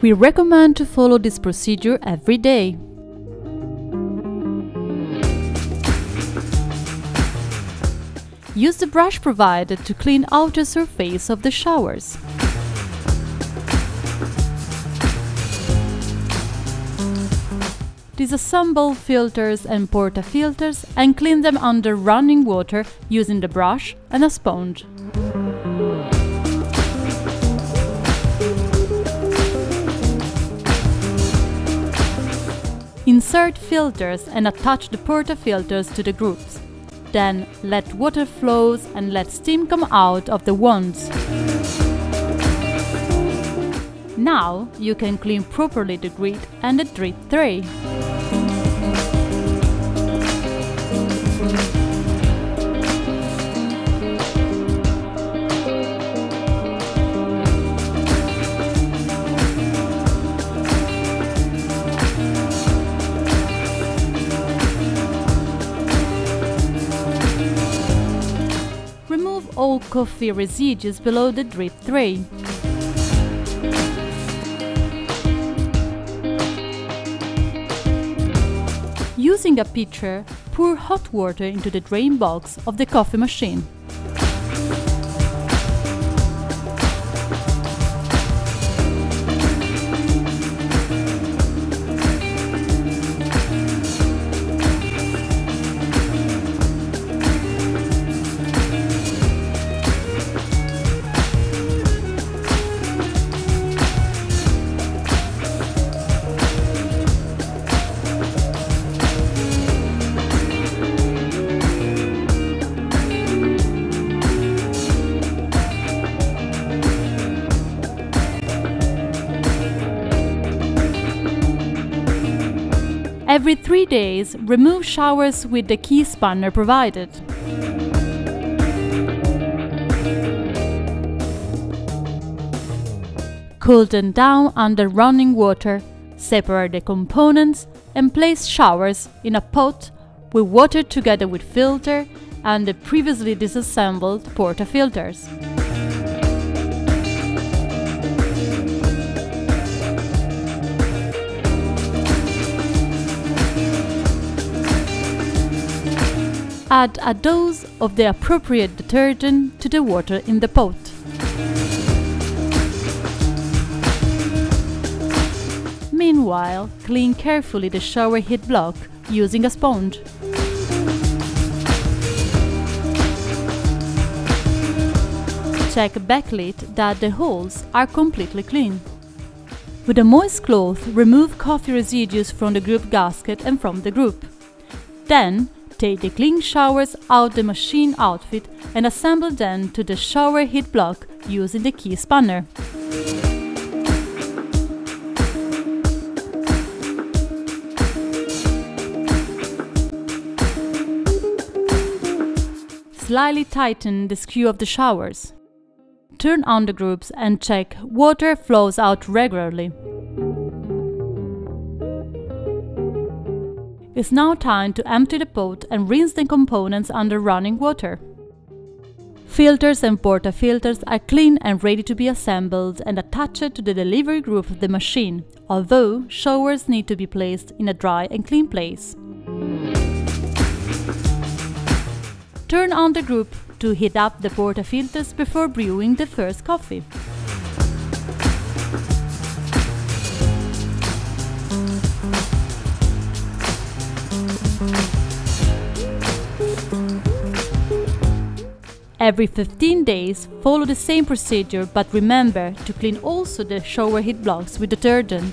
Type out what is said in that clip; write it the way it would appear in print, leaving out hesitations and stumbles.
We recommend to follow this procedure every day. Use the brush provided to clean outer surface of the showers. Disassemble filters and portafilters and clean them under running water using the brush and a sponge. Insert filters and attach the portafilters to the grooves. Then let water flows and let steam come out of the wands. Now you can clean properly the grid and the drip tray. Remove all coffee residues below the drip tray. Using a pitcher, pour hot water into the drain box of the coffee machine. Every 3 days, remove showers with the key spanner provided. Cool them down under running water, separate the components and place showers in a pot with water together with filter and the previously disassembled portafilters. Add a dose of the appropriate detergent to the water in the pot. Meanwhile, clean carefully the shower head block using a sponge. Check backlit that the holes are completely clean. With a moist cloth, remove coffee residues from the group gasket and from the group. Then, take the clean showers out the machine outfit and assemble them to the shower head block using the key spanner. Slightly tighten the screw of the showers. Turn on the groups and check water flows out regularly. It's now time to empty the pot and rinse the components under running water. Filters and portafilters are clean and ready to be assembled and attached to the delivery group of the machine, although showers need to be placed in a dry and clean place. Turn on the group to heat up the portafilters before brewing the first coffee. Every 15 days, follow the same procedure, but remember to clean also the shower head blocks with detergent.